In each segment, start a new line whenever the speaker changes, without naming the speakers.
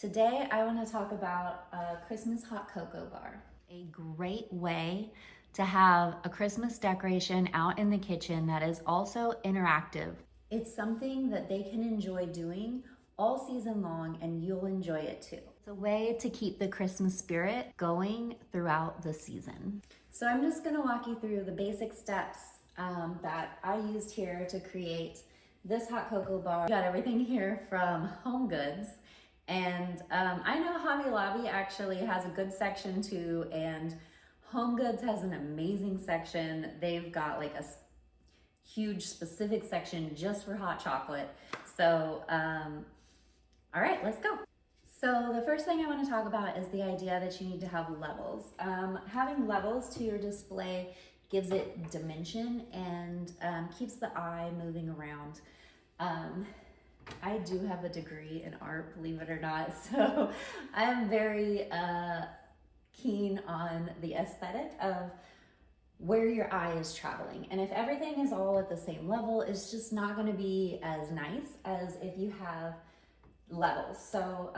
Today I want to talk about a Christmas hot cocoa bar. A great way to have a Christmas decoration out in the kitchen that is also interactive. It's something that they can enjoy doing all season long and you'll enjoy it too. It's a way to keep the Christmas spirit going throughout the season. So I'm just gonna walk you through the basic steps that I used here to create this hot cocoa bar. We got everything here from Home Goods. And I know Hobby Lobby actually has a good section too, and Home Goods has an amazing section. They've got like a huge specific section just for hot chocolate. So, all right, let's go. So the first thing I want to talk about is the idea that you need to have levels. Having levels to your display gives it dimension and keeps the eye moving around. I do have a degree in art, believe it or not, so I'm very keen on the aesthetic of where your eye is traveling. And if everything is all at the same level, it's just not going to be as nice as if you have levels. So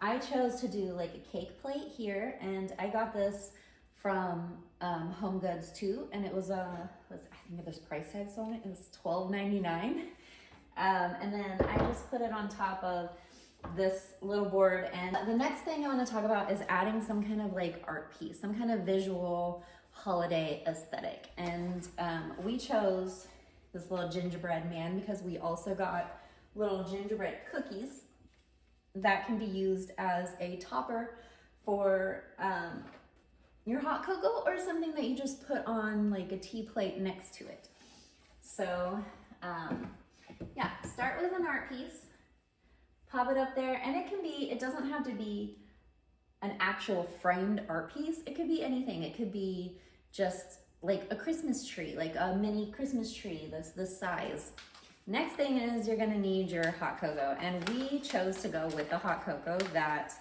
I chose to do like a cake plate here, and I got this from Home Goods too, and it was I think this price tags on it, it was $12.99. And then I just put it on top of this little board. And the next thing I want to talk about is adding some kind of like art piece, some kind of visual holiday aesthetic. And we chose this little gingerbread man because we also got little gingerbread cookies that can be used as a topper for your hot cocoa or something that you just put on like a tea plate next to it. So, yeah, start with an art piece, pop it up there, and it doesn't have to be an actual framed art piece. It could be anything. It could be just like a Christmas tree, like a mini Christmas tree that's this size. Next thing is you're gonna need your hot cocoa, and we chose to go with the hot cocoa that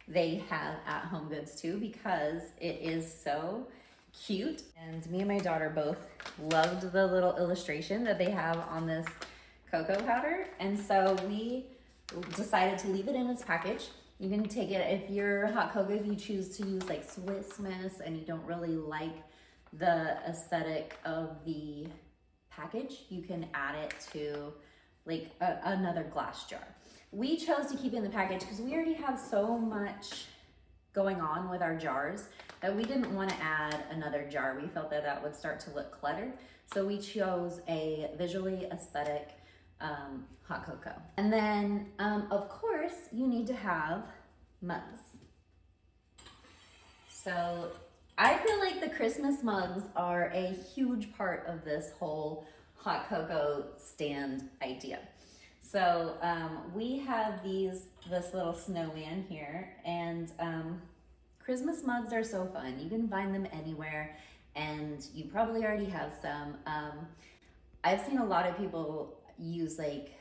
they have at Home Goods too because it is so cute. And me and my daughter both loved the little illustration that they have on this cocoa powder, and so we decided to leave it in its package. You can take it if your hot cocoa, if you choose to use like Swiss Miss and you don't really like the aesthetic of the package, you can add it to like another glass jar. We chose to keep it in the package because we already have so much going on with our jars that we didn't want to add another jar. We felt that that would start to look cluttered, so we chose a visually aesthetic hot cocoa. And then, of course, you need to have mugs. So I feel like the Christmas mugs are a huge part of this whole hot cocoa stand idea. So we have this little snowman here, and Christmas mugs are so fun. You can find them anywhere, and you probably already have some. I've seen a lot of people use like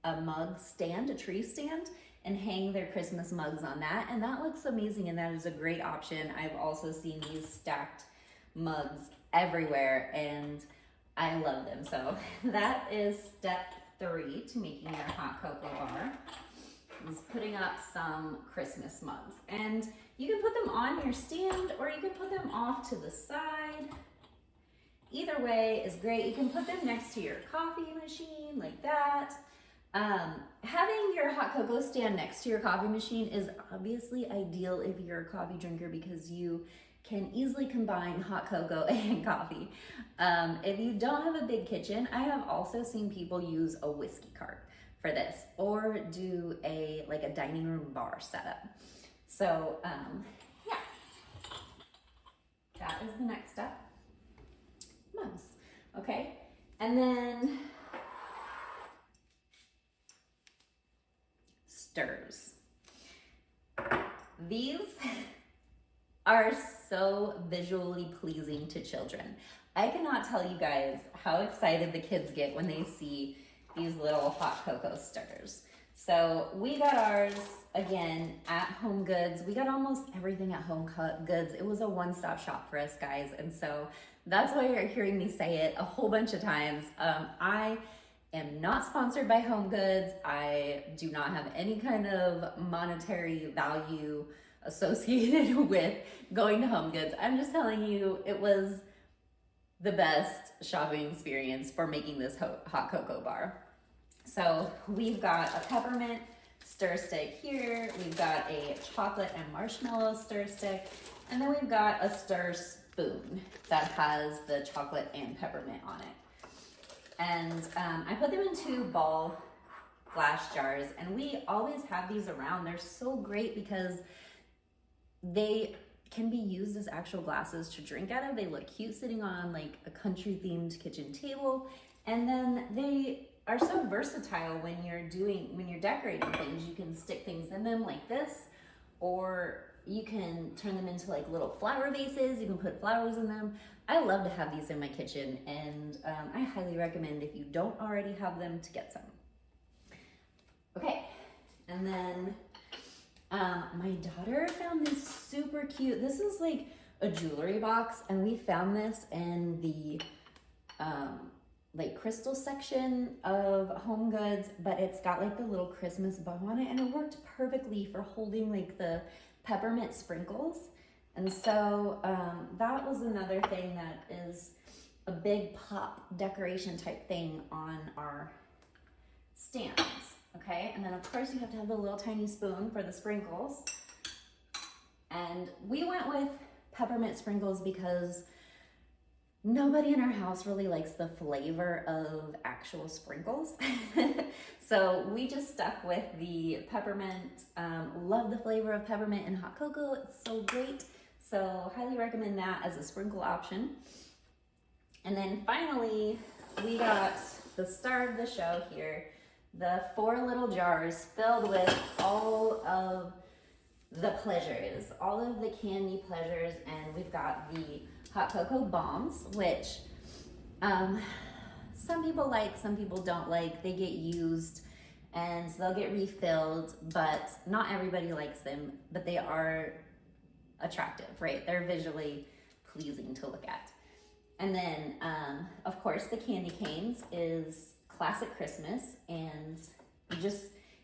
a mug stand, a tree stand, and hang their Christmas mugs on that, and that looks amazing, and that is a great option. I've also seen these stacked mugs everywhere, and I love them. So that is step 3 to making your hot cocoa bar, is putting up some Christmas mugs. And you can put them on your stand or you can put them off to the side. Either way is great. You can put them next to your coffee machine like that. Having your hot cocoa stand next to your coffee machine is obviously ideal if you're a coffee drinker because you can easily combine hot cocoa and coffee. If you don't have a big kitchen, I have also seen people use a whiskey cart for this or do a dining room bar setup. So yeah, that is the next step. Mugs, okay? And then stirs. These are so visually pleasing to children. I cannot tell you guys how excited the kids get when they see these little hot cocoa stirs. So we got ours, again, at Home Goods. We got almost everything at Home Goods. It was a one-stop shop for us, guys. And so that's why you're hearing me say it a whole bunch of times. I am not sponsored by Home Goods. I do not have any kind of monetary value associated with going to Home Goods. I'm just telling you, it was the best shopping experience for making this hot cocoa bar. So we've got a peppermint stir stick here, we've got a chocolate and marshmallow stir stick, and then we've got a stir spoon that has the chocolate and peppermint on it. And I put them in 2 ball glass jars, and we always have these around. They're so great because they can be used as actual glasses to drink out of. They look cute sitting on like a country themed kitchen table, and then they are so versatile when you're decorating things. You can stick things in them like this, or you can turn them into like little flower vases. You can put flowers in them. I love to have these in my kitchen, and I highly recommend, if you don't already have them, to get some. Okay, and then my daughter found this super cute, this is like a jewelry box, and we found this in the like crystal section of Home Goods, but it's got like the little Christmas bow on it, and it worked perfectly for holding like the peppermint sprinkles. And so that was another thing that is a big pop decoration type thing on our stands. Okay, and then of course you have to have the little tiny spoon for the sprinkles. And we went with peppermint sprinkles because nobody in our house really likes the flavor of actual sprinkles. So we just stuck with the peppermint. Love the flavor of peppermint and hot cocoa. It's so great. So highly recommend that as a sprinkle option. And then finally, we got the star of the show here, the 4 little jars filled with all of the pleasures, all of the candy pleasures. And we've got the hot cocoa bombs, which some people like, some people don't like. They get used and they'll get refilled, but not everybody likes them, but they are attractive, right? They're visually pleasing to look at. And then, of course, the candy canes is classic Christmas, and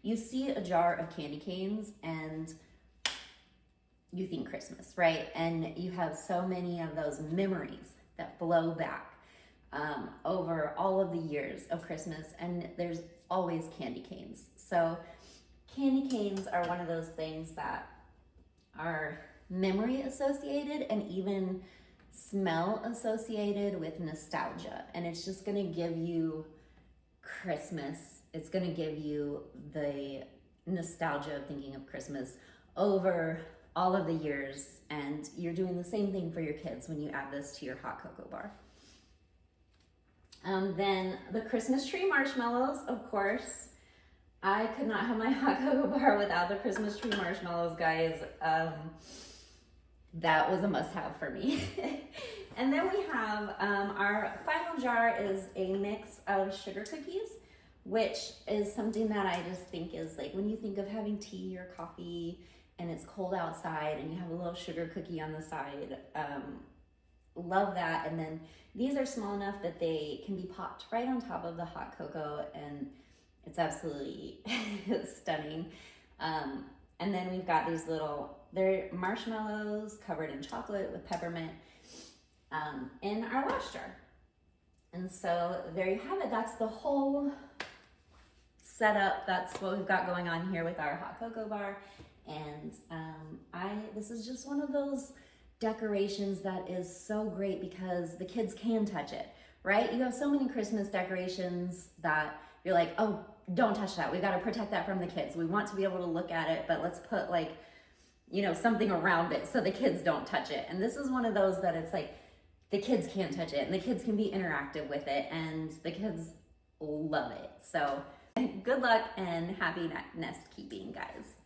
you see a jar of candy canes and you think Christmas, right? And you have so many of those memories that flow back over all of the years of Christmas, and there's always candy canes. So candy canes are one of those things that are memory associated and even smell associated with nostalgia. And it's just gonna give you Christmas. It's gonna give you the nostalgia of thinking of Christmas over all of the years. And you're doing the same thing for your kids when you add this to your hot cocoa bar. Then the Christmas tree marshmallows, of course. I could not have my hot cocoa bar without the Christmas tree marshmallows, guys. That was a must-have for me. And then we have our final jar is a mix of sugar cookies, which is something that I just think is like when you think of having tea or coffee and it's cold outside and you have a little sugar cookie on the side. Love that. And then these are small enough that they can be popped right on top of the hot cocoa, and it's absolutely stunning. And then we've got these they're marshmallows covered in chocolate with peppermint in our last jar. And so there you have it. That's the whole setup. That's what we've got going on here with our hot cocoa bar. And this is just one of those decorations that is so great because the kids can touch it, right? You have so many Christmas decorations that you're like, oh, don't touch that. We got to protect that from the kids. We want to be able to look at it, but let's put like, something around it so the kids don't touch it. And this is one of those that it's like, the kids can't touch it and the kids can be interactive with it and the kids love it. So good luck and happy nest keeping, guys.